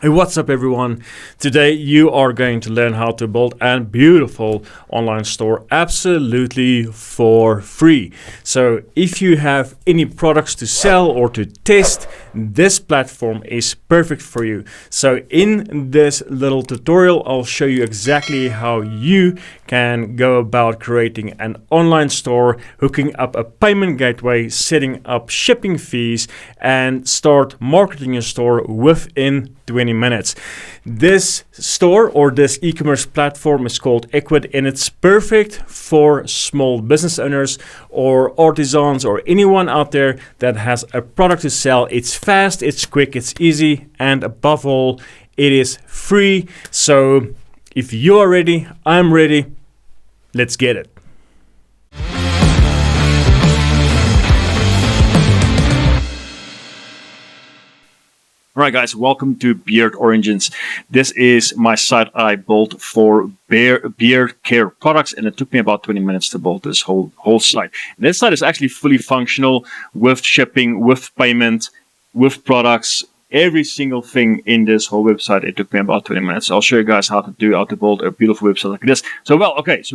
Hey, what's up everyone? Today you are going to learn how to build a beautiful online store absolutely for free. So if you have any products to sell or to test, this platform is perfect for you. So in this little tutorial, I'll show you exactly how you can go about creating an online store, hooking up a payment gateway, setting up shipping fees, and start marketing your store within 20 minutes. This store or this e-commerce platform is called Ecwid, and it's perfect for small business owners or artisans or anyone out there that has a product to sell. It's fast, it's quick, it's easy, and above all, it is free. So if you are ready, I'm ready. Let's get it. Alright guys, welcome to Beard Origins. This is my site I built for beard care products, and it took me about 20 minutes to build this whole site. And this site is actually fully functional with shipping, with payment, with products. Every single thing in this whole website, it took me about 20 minutes. I'll show you guys how to build a beautiful website like this. So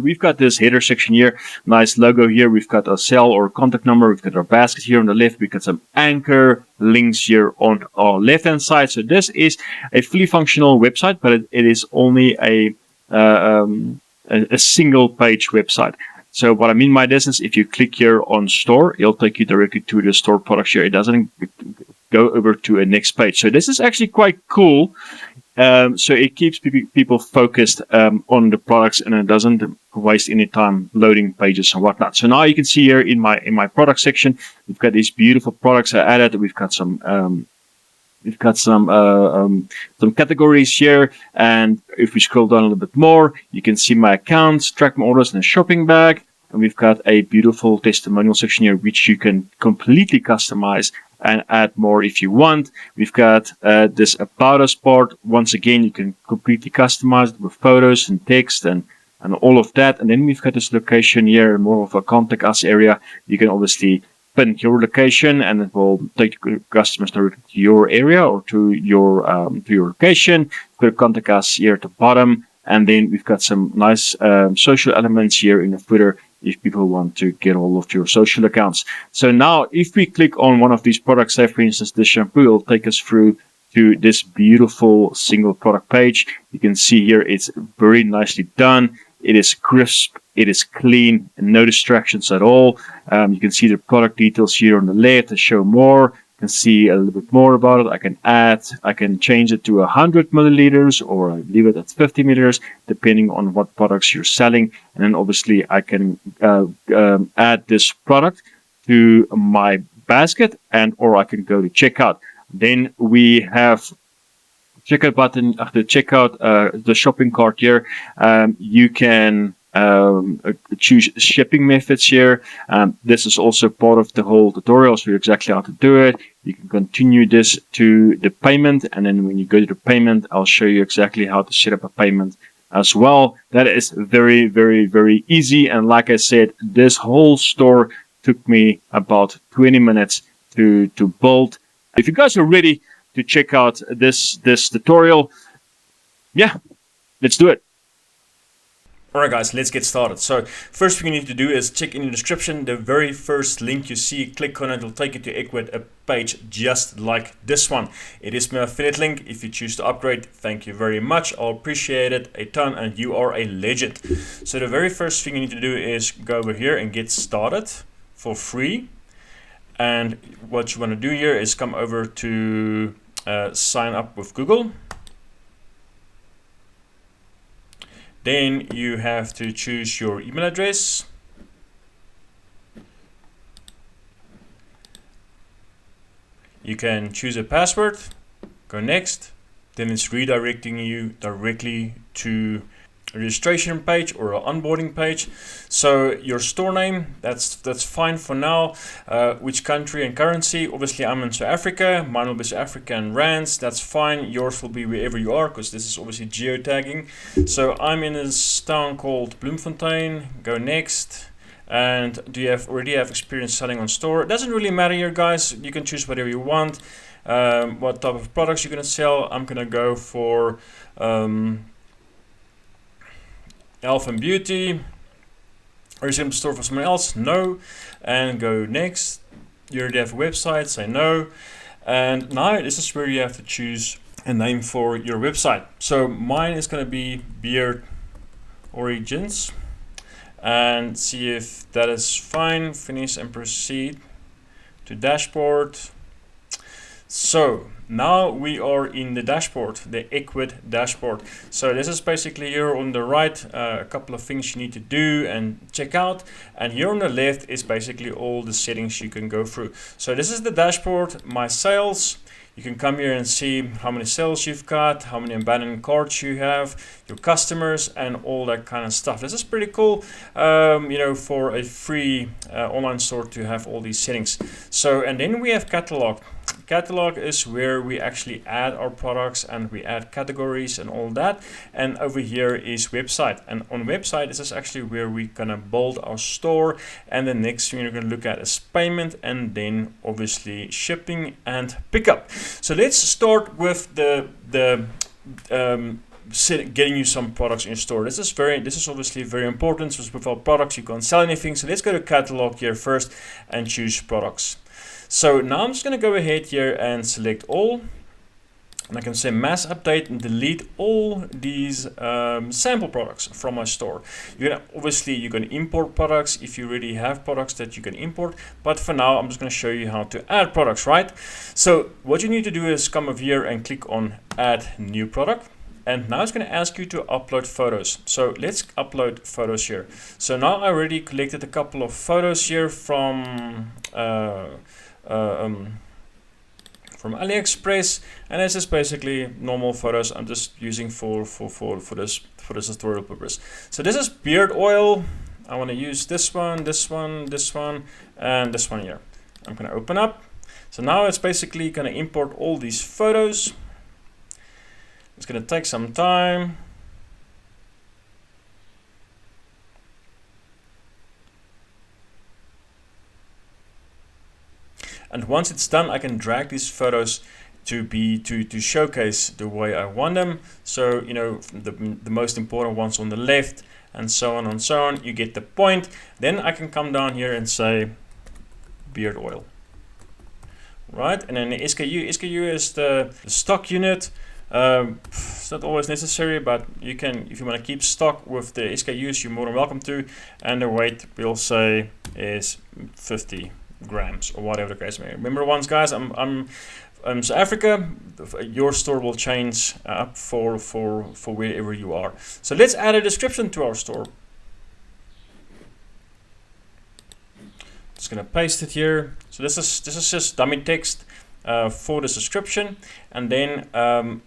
we've got this header section here, nice logo here. We've got a cell or contact number. We've got our basket here on the left. We've got some anchor links here on our left-hand side. So this is a fully functional website, but it is only a single page website. So what I mean by this is if you click here on store, it'll take you directly to the store products here. It doesn't go over to a next page. So this is actually quite cool. So it keeps people focused on the products, and it doesn't waste any time loading pages and whatnot. So now you can see here in my product section, we've got these beautiful products I added. We've got some categories here, and if we scroll down a little bit more, you can see my accounts, track my orders, and a shopping bag. And we've got a beautiful testimonial section here, which you can completely customize and add more if you want. We've got this about us part. Once again, you can completely customize it with photos and text and all of that. And then we've got this location here, more of a contact us area. You can obviously pin your location, and it will take customers directly to your area or to your location. Put contact us here at the bottom, and then we've got some nice social elements here in the footer if people want to get all of your social accounts. So now if we click on one of these products, say for instance this shampoo, it'll take us through to this beautiful single product page. You can see here it's very nicely done. It is crisp, it is clean, and no distractions at all. You can see the product details here on the left to show more. You can see a little bit more about it. I can change it to 100 milliliters, or I leave it at 50 milliliters, depending on what products you're selling. And then obviously I can add this product to my basket, or I can go to checkout. Then we have checkout button after checkout, the shopping cart here. You can choose shipping methods here. This is also part of the whole tutorial, so exactly how to do it. You can continue this to the payment, and then when you go to the payment, I'll show you exactly how to set up a payment as well. That is very, very, very easy. And like I said, this whole store took me about 20 minutes to build. If you guys are ready to check out this tutorial, yeah, let's do it. Alright guys, let's get started. So first thing you need to do is check in the description. The very first link you see, click on it, will take you to Ecwid, a page just like this one. It is my affiliate link. If you choose to upgrade, thank you very much. I'll appreciate it a ton, and you are a legend. So the very first thing you need to do is go over here and get started for free. And what you want to do here is come over to sign up with Google. Then you have to choose your email address. You can choose a password, go next. Then it's redirecting you directly to a registration page or an onboarding page. So your store name, that's fine for now. Which country and currency? Obviously I'm in South Africa. Mine will be South Africa and rands. That's fine. Yours will be wherever you are, because this is obviously geotagging. So I'm in this town called Bloemfontein. Go next. And do you already have experience selling on store? It doesn't really matter here, guys. You can choose whatever you want. what type of products you're going to sell. I'm going to go for health and beauty. Are you setting up a store for someone else? No. And go next. You already have a website, say no. And now this is where you have to choose a name for your website. So mine is going to be Beard Origins, and see if that is fine. Finish and proceed to dashboard. So now we are in the dashboard, the Ecwid dashboard. So this is basically here on the right, a couple of things you need to do and check out. And here on the left is basically all the settings you can go through. So this is the dashboard, my sales. You can come here and see how many sales you've got, how many abandoned carts you have, your customers, and all that kind of stuff. This is pretty cool, you know, for a free online store to have all these settings. So, and then we have catalog. Catalog is where we actually add our products and we add categories and all that. And over here is website. And on website, this is actually where we're gonna build our store. And the next thing you're gonna look at is payment, and then obviously shipping and pickup. So let's start with getting you some products in store. This is obviously very important. So without products, you can't sell anything. So let's go to catalog here first and choose products. So now I'm just going to go ahead here and select all, and I can say mass update and delete all these sample products from my store. Obviously you can import products if you already have products that you can import, but for now I'm just going to show you how to add products, right? So what you need to do is come over here and click on add new product. And now it's going to ask you to upload photos. So let's upload photos here. So now I already collected a couple of photos here from AliExpress, and this is basically normal photos I'm just using for this tutorial purpose. So this is beard oil. I want to use this one, this one, this one, and this one here. I'm going to open up. So now it's basically going to import all these photos. It's going to take some time. And once it's done, I can drag these photos to showcase the way I want them. So, you know, the most important ones on the left, and so on and so on. You get the point. Then I can come down here and say beard oil. Right, and then the SKU is the stock unit. It's not always necessary, but you can, if you want to keep stock with the SKUs, you're more than welcome to. And the weight we'll say is 50 grams or whatever the case may be. Remember once, guys, I'm South Africa. Your store will change up for wherever you are. So let's add a description to our store. Just gonna paste it here. So this is just dummy text for the description, and then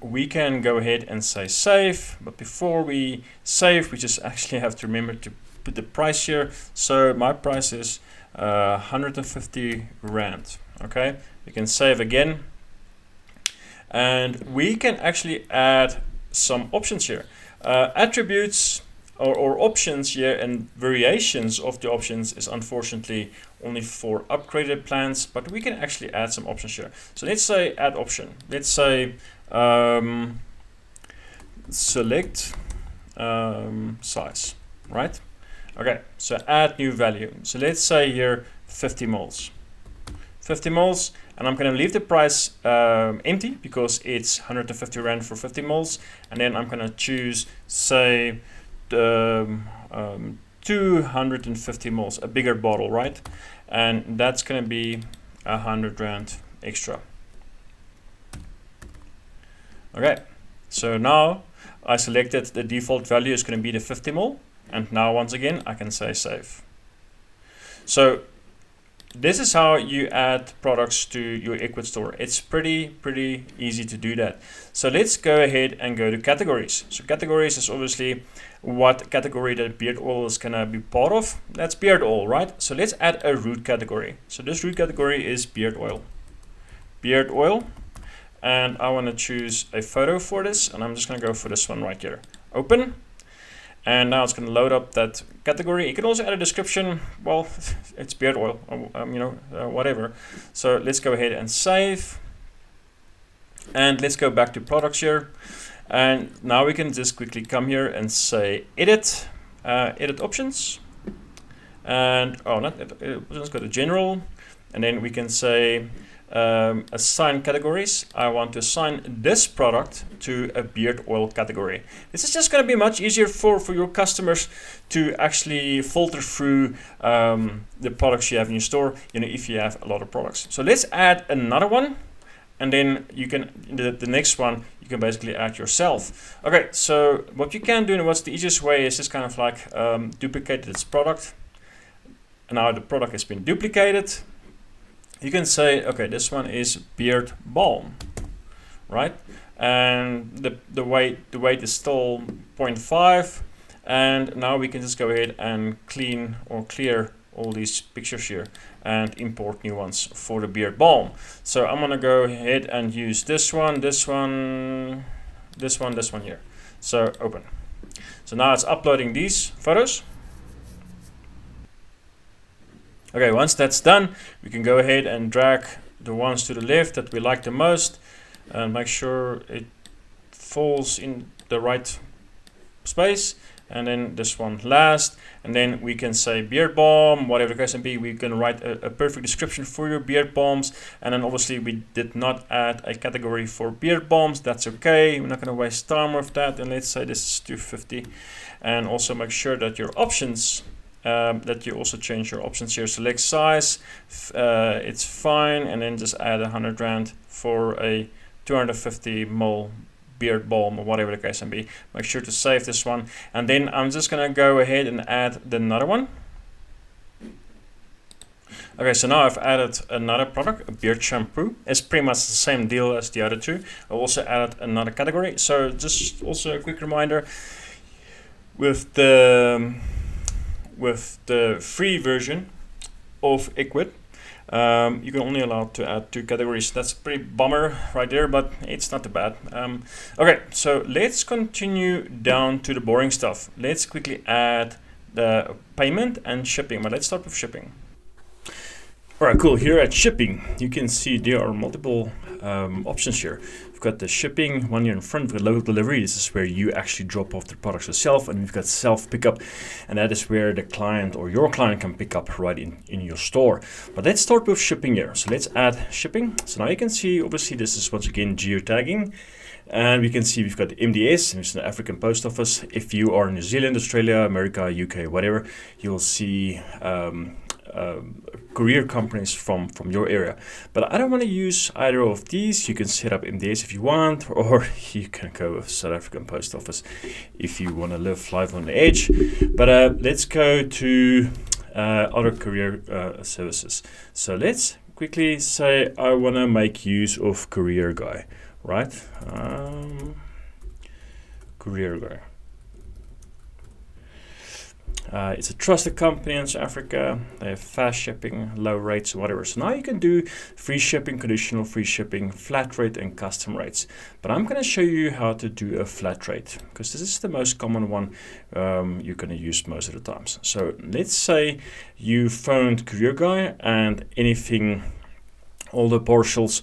we can go ahead and say save. But before we save, we just actually have to remember to put the price here. So my price is 150 Rand. Okay, we can save again, and we can actually add some options here, attributes or options here, and variations of the options is unfortunately only for upgraded plans, but we can actually add some options here. So let's say add option. Let's say select size, right? Okay, so add new value. So let's say here 50 moles. 50 moles, and I'm going to leave the price empty because it's 150 Rand for 50 moles, and then I'm going to choose, say, 250 moles, a bigger bottle, right? And that's going to be 100 Rand extra. Okay, so now I selected the default value is going to be the 50 ml, and now once again I can say save. So this is how you add products to your Ecwid store. It's pretty easy to do that. So let's go ahead and go to categories. So categories is obviously what category that beard oil is gonna be part of. That's beard oil, right? So let's add a root category. So this root category is beard oil. Beard oil. And I want to choose a photo for this, and I'm just gonna go for this one right here. Open. And now it's going to load up that category. You can also add a description. Well, it's beard oil, whatever. So let's go ahead and save. And let's go back to products here. And now we can just quickly come here and say edit, edit options. And, oh, not edit, let's go to general. And then we can say assign categories. I want to assign this product to a beard oil category. This is just going to be much easier for your customers to actually filter through the products you have in your store, if you have a lot of products. So let's add another one. And then you can, the next one, you can basically add yourself. Okay, so what you can do and what's the easiest way is just kind of like duplicate this product. And now the product has been duplicated. You can say, okay, this one is beard balm, right? And the weight is still 0.5. And now we can just go ahead and clean or clear all these pictures here and import new ones for the beard balm. So I'm gonna go ahead and use this one here. So open. So now it's uploading these photos. Okay, once that's done, we can go ahead and drag the ones to the left that we like the most and make sure it falls in the right space. And then this one last, and then we can say beard balm, whatever the case may be. We can write a perfect description for your beard balms. And then obviously we did not add a category for beard balms. That's okay. We're not going to waste time with that. And let's say this is 250. And also make sure that your options, that you also change your options here. Select size, it's fine, and then just add 100 Rand for a 250 ml beard balm or whatever the case may be. Make sure to save this one, and then I'm just gonna go ahead and add another one. Okay, so now I've added another product, a beard shampoo. It's pretty much the same deal as the other two. I also added another category. So just also a quick reminder, with the free version of Ecwid, you can only allow to add 2 categories. That's a pretty bummer right there, but it's not too bad. Okay, so let's continue down to the boring stuff. Let's quickly add the payment and shipping, but let's start with shipping. All right, cool. Here at shipping, you can see there are multiple options here. We've got the shipping one here in front. We've got local delivery. This is where you actually drop off the products yourself, and we've got self pickup, and that is where the client or your client can pick up right in your store. But let's start with shipping here. So let's add shipping. So now you can see, obviously, this is once again geotagging. And we can see we've got the MDS, which is the African Post Office. If you are in New Zealand, Australia, America, UK, whatever, you'll see courier companies from your area. But I don't want to use either of these. You can set up MDS if you want, or you can go with South African Post Office if you want to live life on the edge. But let's go to other courier services. So let's quickly say I want to make use of Courier Guy, right? Courier Guy. It's a trusted company in South Africa. They have fast shipping, low rates, whatever. So now you can do free shipping, conditional free shipping, flat rate, and custom rates. But I'm going to show you how to do a flat rate, because this is the most common one you're going to use most of the times. So let's say you phoned Courier Guy, and anything, all the parcels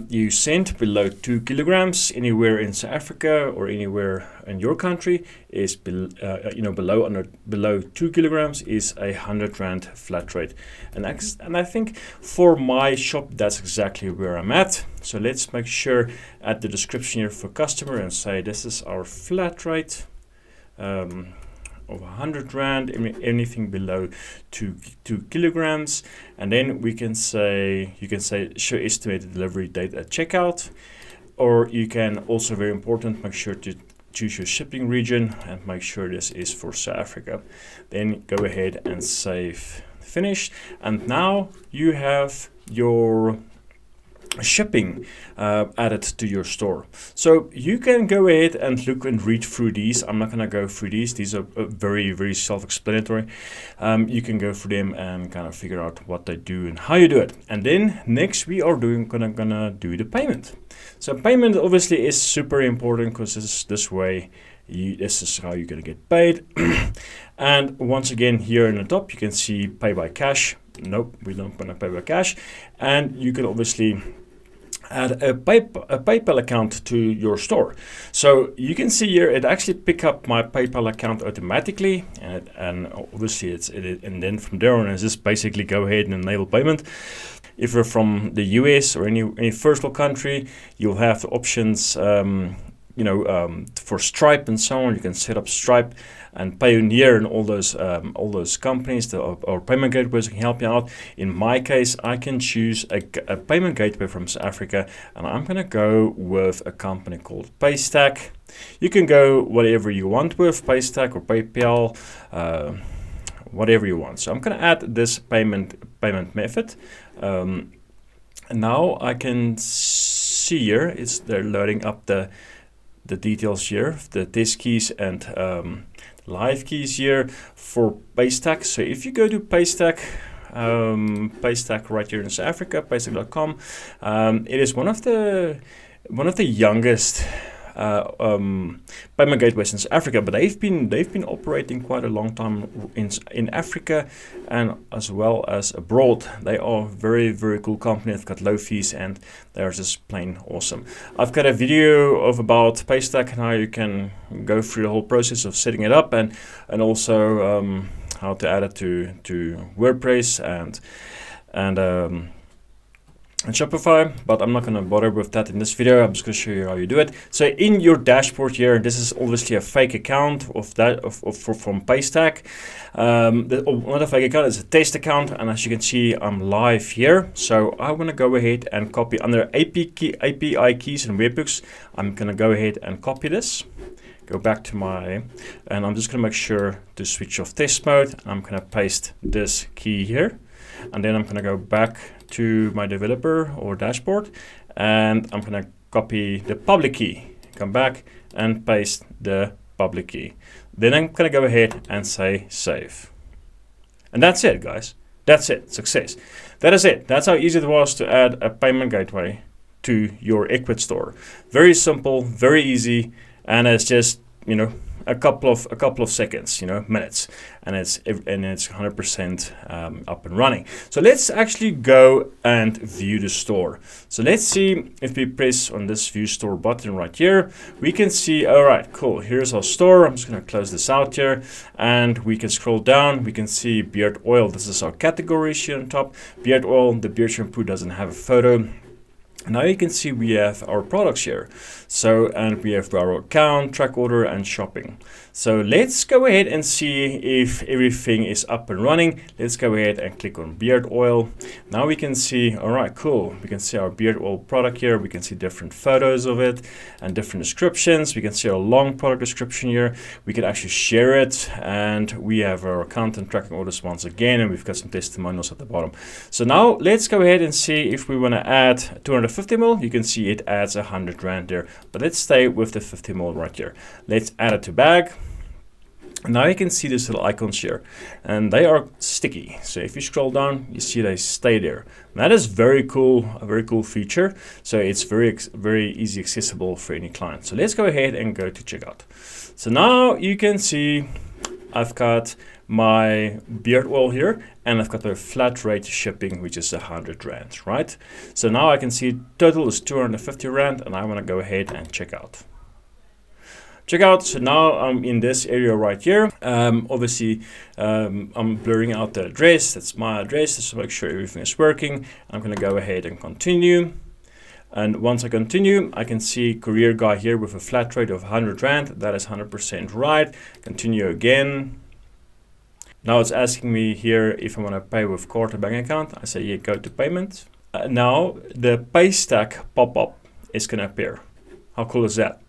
you sent below 2 kilograms anywhere in South Africa or anywhere in your country is below 2 kilograms is 100 Rand flat rate. And I think for my shop that's exactly where I'm at. So let's make sure at the description here for customer and say this is our flat rate of 100 Rand, anything below 2 kilograms. And then we can say, you can say show estimated delivery date at checkout, or you can also, very important, make sure to choose your shipping region and make sure this is for South Africa. Then go ahead and save, finish, and now you have your shipping added to your store. So you can go ahead and look and read through these. I'm not going to go through these are very, very self-explanatory. You can go through them and kind of figure out what they do and how you do it. And then next we are gonna do the payment. So payment obviously is super important, because this way this is how you're going to get paid. And once again, here in the top you can see pay by cash. Nope, we don't want to pay by cash. And you can obviously add a PayPal account to your store. So you can see here it actually pick up my PayPal account automatically, and obviously and then from there on, it's just basically go ahead and enable payment. If you're from the US or any first world country, you'll have the options for Stripe and so on. You can set up Stripe and Payoneer and all those companies or payment gateways can help you out. In my case, I can choose a payment gateway from South Africa, and I'm going to go with a company called Paystack. You can go whatever you want with Paystack or PayPal, whatever you want. So I'm going to add this payment method. Now I can see here they're loading up the details here, the test keys and live keys here for Paystack. So if you go to Paystack, Paystack right here in South Africa, paystack.com, it is one of the youngest payment gateways in South Africa, but they've been operating quite a long time in Africa and as well as abroad. They are very, very cool company. They've got low fees and they're just plain awesome. I've got a video about Paystack and how you can go through the whole process of setting it up and also how to add it to WordPress and Shopify, but I'm not going to bother with that in this video. I'm just going to show you how you do it. So in your dashboard here, this is obviously a fake account from Paystack. Not a fake account, it's a test account, and as you can see, I'm live here. So I want to go ahead and copy under API keys and webhooks. I'm going to go ahead and copy this. Go back to and I'm just going to make sure to switch off test mode. I'm going to paste this key here, and then I'm going to go back to my developer or dashboard, and I'm going to copy the public key, come back and paste the public key. Then I'm going to go ahead and say save. And that's it, guys. That's it. Success. That is it. That's how easy it was to add a payment gateway to your Ecwid store. Very simple, very easy, and it's just, a couple of seconds, minutes, and it's 100% up and running. So let's actually go and view the store. So let's see if we press on this view store button right here, we can see, all right, cool, here's our store. I'm just going to close this out here, and we can scroll down. We can see beard oil. This is our category here on top. Beard oil, the beard shampoo doesn't have a photo. Now you can see we have our products here. So, and we have our account, track order, and shopping. So let's go ahead and see if everything is up and running. Let's go ahead and click on beard oil. Now we can see, all right, cool. We can see our beard oil product here. We can see different photos of it and different descriptions. We can see our long product description here. We can actually share it, and we have our account and tracking orders once again, and we've got some testimonials at the bottom. So now let's go ahead and see if we want to add 250 ml. You can see it adds 100 Rand there, but let's stay with the 50 ml right here. Let's add it to bag. Now you can see these little icons here, and they are sticky. So if you scroll down, you see they stay there. And that is very cool, a very cool feature. So it's very easy accessible for any client. So let's go ahead and go to checkout. So now you can see I've got my beard oil here, and I've got a flat rate shipping, which is 100 Rand, right? So now I can see total is 250 Rand, and I want to go ahead and check out. So now I'm in this area right here. Obviously, I'm blurring out the address. That's my address, just to make sure everything is working. I'm going to go ahead and continue. And once I continue, I can see courier guy here with a flat rate of 100 Rand. That is 100% right. Continue again. Now it's asking me here if I want to pay with card or bank account. I say, yeah, go to payment. Now the Paystack pop-up is going to appear. How cool is that?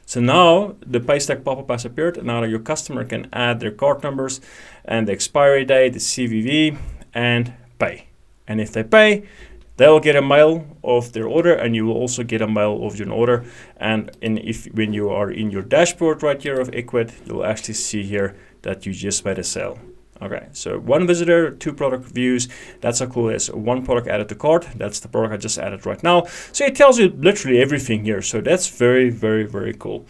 So now the Paystack pop-up has appeared. Now your customer can add their card numbers and the expiry date, the CVV, and pay. And if they pay, they'll get a mail of their order, and you will also get a mail of your order. And when you are in your dashboard right here of Ecwid, you'll actually see here that you just made a sale. Okay, so one visitor, 2 product views. That's how cool it is. 1 product added to cart. That's the product I just added right now. So it tells you literally everything here. So that's very, very, very cool.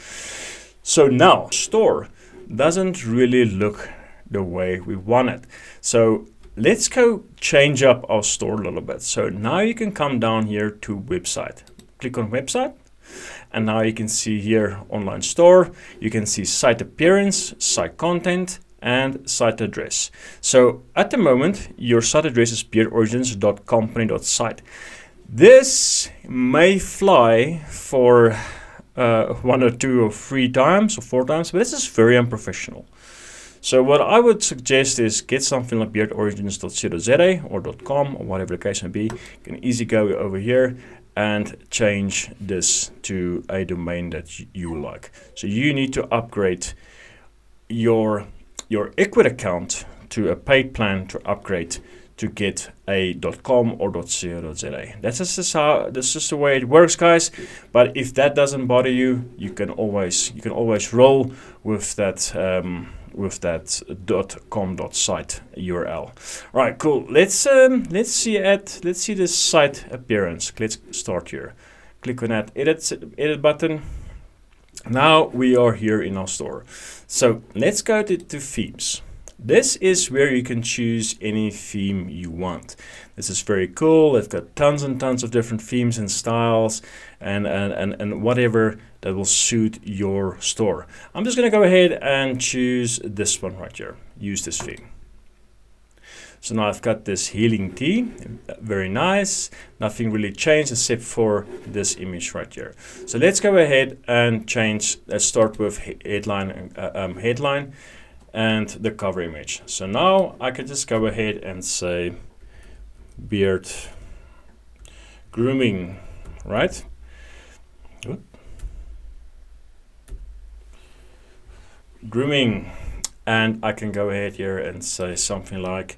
So now store doesn't really look the way we want it. So let's go change up our store a little bit. So now you can come down here to website. click on website. And now you can see here online store, you can see site appearance, site content, and site address. So at the moment, your site address is beardorigins.company.site. This may fly for 1 or 2 or 3 times or 4 times, but this is very unprofessional. So what I would suggest is get something like beardorigins.co.za or .com or whatever the case may be. You can easily go over here and change this to a domain that you like. So you need to upgrade your Ecwid account to a paid plan to upgrade to get a .com or .co.za. That's just the way it works, guys. But if that doesn't bother you, you can always roll with that .com.site URL. Right, cool. Let's see this site appearance. Let's start here. Click on that edit button. Now we are here in our store. So let's go to themes. This is where you can choose any theme you want. This is very cool. They've got tons and tons of different themes and styles and whatever that will suit your store. I'm just going to go ahead and choose this one right here. Use this theme. So now I've got this healing tea. Very nice. Nothing really changed except for this image right here. So let's go ahead and change. Let's start with headline and the cover image. So now I can just go ahead and say beard grooming, right? Grooming, and I can go ahead here and say something like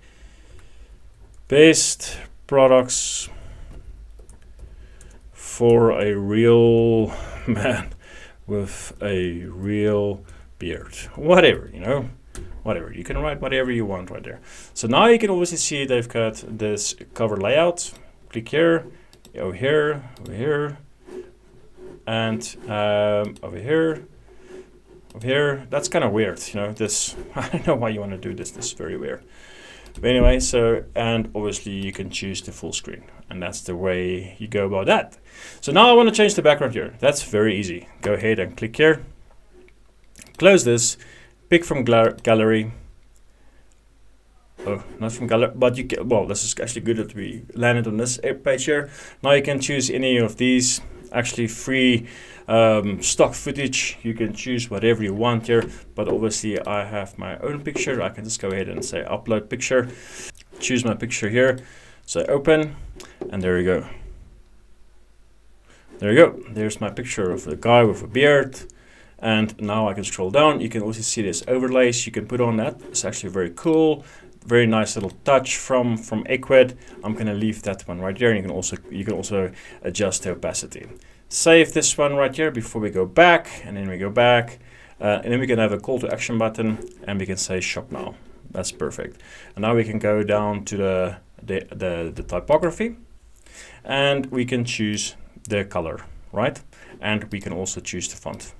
best products for a real man with a real beard. Whatever, whatever. You can write whatever you want right there. So now you can obviously see they've got this cover layout. Click here, over here, over here, and over here. Over here, that's kind of weird, this, I don't know why you want to do this, this is very weird. But anyway, and obviously you can choose the full screen, and that's the way you go about that. So now I want to change the background here. That's very easy. Go ahead and click here, close this, pick from gallery. Oh, not from gallery, but you can, well, this is actually good that we landed on this page here. Now you can choose any of these, actually free stock footage. You can choose whatever you want here, but obviously I have my own picture. I can just go ahead and say upload picture, choose my picture here, say open, and there you go. There you go. There's my picture of the guy with a beard. And now I can scroll down. You can also see this overlays you can put on that. It's actually very cool. Very nice little touch from Ecwid. I'm going to leave that one right there. And you can also adjust the opacity. Save this one right here before we go back, and then we go back, and then we can have a call to action button, and we can say shop now. That's perfect. And now we can go down to the typography, and we can choose the color, right? And we can also choose the font.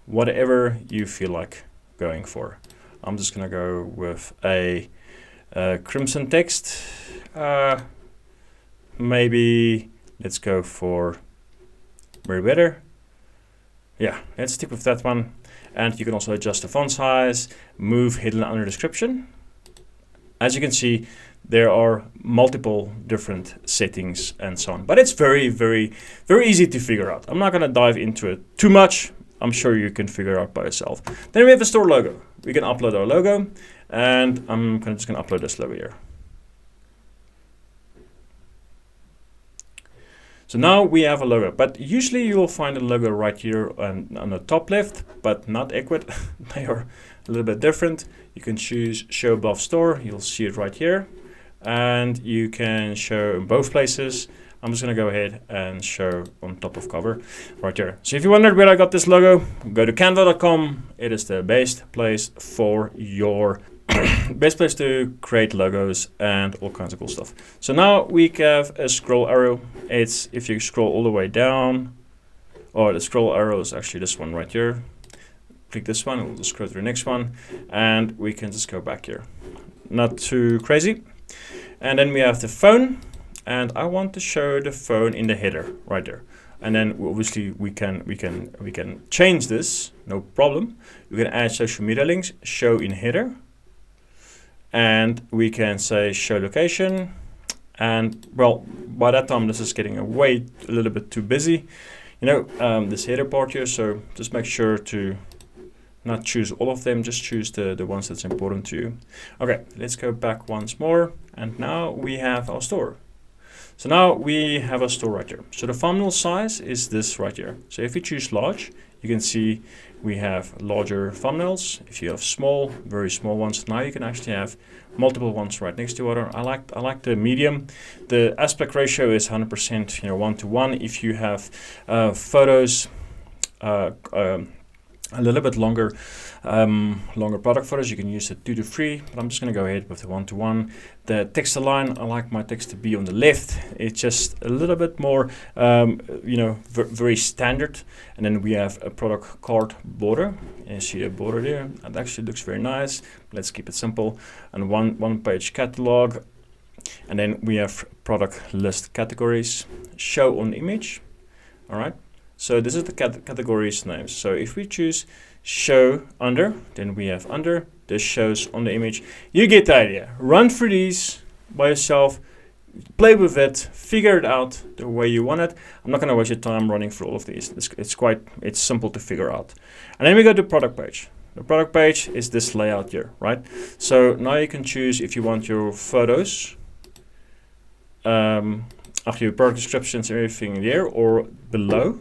Whatever you feel like going for. I'm just gonna go with a crimson text. Maybe let's go for very better. Yeah, let's stick with that one. And you can also adjust the font size, move hidden under description. As you can see, there are multiple different settings and so on. But it's very, very, very easy to figure out. I'm not gonna dive into it too much. I'm sure you can figure out by yourself. Then we have a store logo. We can upload our logo, and I'm just gonna upload this logo here. So now we have a logo, but usually you will find a logo right here on the top left, but not Ecwid. They are a little bit different. You can choose show above store. You'll see it right here, and you can show in both places. I'm just going to go ahead and show on top of cover right here. So if you wondered where I got this logo, go to canva.com. It is the best place for your best place to create logos and all kinds of cool stuff. So now we have a scroll arrow. It's if you scroll all the way down, or the scroll arrow is actually this one right here. Click this one, we'll just scroll to the next one, and we can just go back here. Not too crazy. And then we have the phone. and I want to show the phone in the header right there. And then obviously we can change this, no problem. We can add social media links, show in header, and we can say show location. And well, by that time this is getting a little bit too busy, this header part here. So just make sure to not choose all of them, just choose the ones that's important to you. Okay, let's go back once more, and now we have our store. So now we have a store right here. So the thumbnail size is this right here. So if you choose large, you can see we have larger thumbnails. If you have small, very small ones, now you can actually have multiple ones right next to other. I like the medium. The aspect ratio is 100%, 1:1. If you have photos, a little bit longer product photos, you can use the 2:3, but I'm just going to go ahead with the 1:1. The text align, I like my text to be on the left. It's just a little bit more, very standard. And then we have a product card border. You see a border there. It actually looks very nice. Let's keep it simple. And one page catalog. And then we have product list categories. Show on image. All right. So this is the categories names. So if we choose show under, then we have under. This shows on the image. You get the idea. Run through these by yourself. Play with it. Figure it out the way you want it. I'm not going to waste your time running through all of these. It's simple to figure out. And then we go to product page. The product page is this layout here, right? So now you can choose if you want your photos, after your product descriptions, everything there, or below,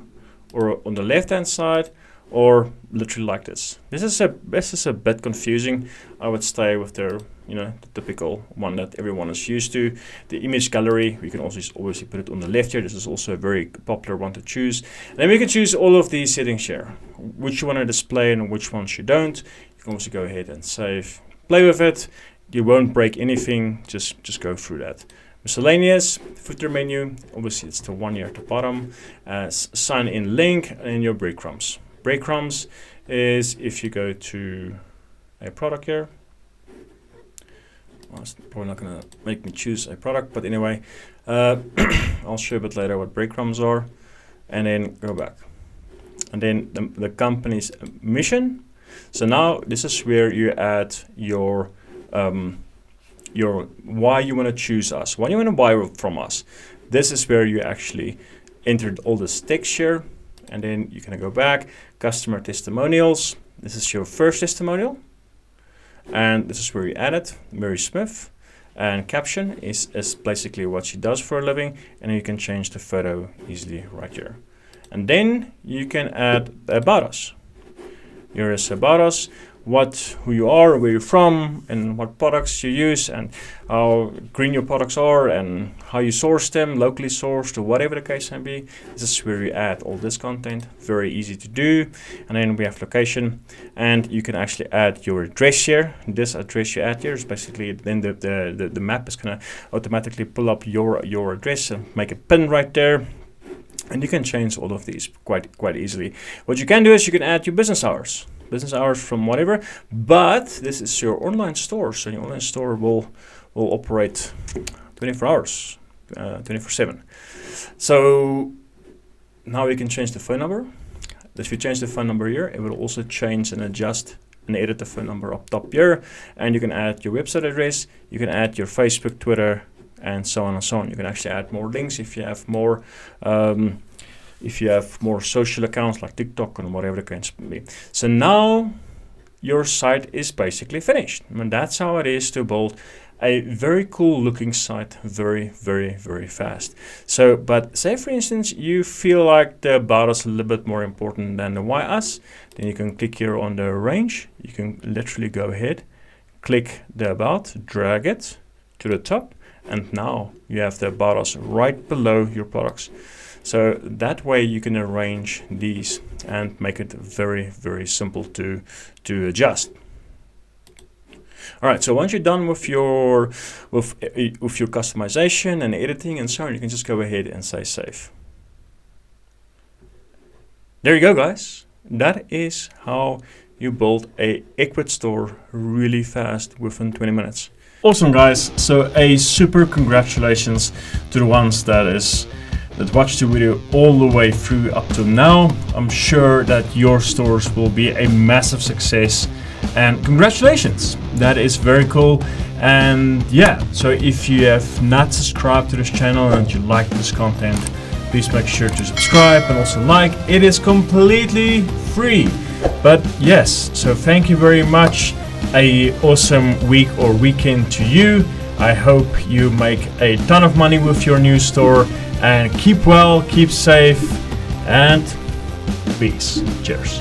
or on the left hand side, or literally like this. This is a bit confusing. I would stay with the typical one that everyone is used to. The image gallery, we can also obviously put it on the left here. This is also a very popular one to choose. And then we can choose all of these settings here, which you want to display and which ones you don't. You can also go ahead and save, play with it. You won't break anything, just go through that. Miscellaneous, footer menu, obviously it's the one here at the bottom. Sign in link, and your breadcrumbs. Breadcrumbs is if you go to a product here. Well, it's probably not going to make me choose a product, but anyway, I'll show you a bit later what breadcrumbs are, and then go back. And then the company's mission. So now this is where you add your why you want to choose us, why you want to buy from us. This is where you actually entered all this text here, and then you can go back, customer testimonials. This is your first testimonial, and this is where you add it, Mary Smith, and caption is basically what she does for a living, and you can change the photo easily right here. And then you can add about us. Here is about us, who you are, where you're from, and what products you use, and how green your products are, and how you source them, locally sourced, or whatever the case may be. This is where you add all this content. Very easy to do. And then we have location, and you can actually add your address here. This address you add here is basically then the map is gonna automatically pull up your address and make a pin right there. And you can change all of these quite easily. What you can do is you can add your business hours from whatever, but this is your online store, so your online store will operate 24 hours, 24/7. So now we can change the phone number. If you change the phone number here, it will also change and adjust and edit the phone number up top here, and you can add your website address, you can add your Facebook, Twitter, and so on and so on. You can actually add more links if you have more social accounts like TikTok and whatever the case may be. So now your site is basically finished. And that's how it is to build a very cool looking site very, very, very fast. So, but say for instance, you feel like the about us a little bit more important than the why us, then you can click here on the range. You can literally go ahead, click the about, drag it to the top, and now you have the about us right below your products. So that way you can arrange these and make it very, very simple to adjust. All right, so once you're done with your customization and editing and so on, you can just go ahead and say save. There you go, guys. That is how you build a Ecwid store really fast within 20 minutes. Awesome, guys. So a super congratulations to the ones that watched the video all the way through up to now. I'm sure that your stores will be a massive success, and congratulations. That is very cool. And yeah, so if you have not subscribed to this channel and you like this content, please make sure to subscribe and also like. It is completely free. But yes, so thank you very much. A awesome week or weekend to you. I hope you make a ton of money with your new store, and keep well, keep safe, and peace. Cheers.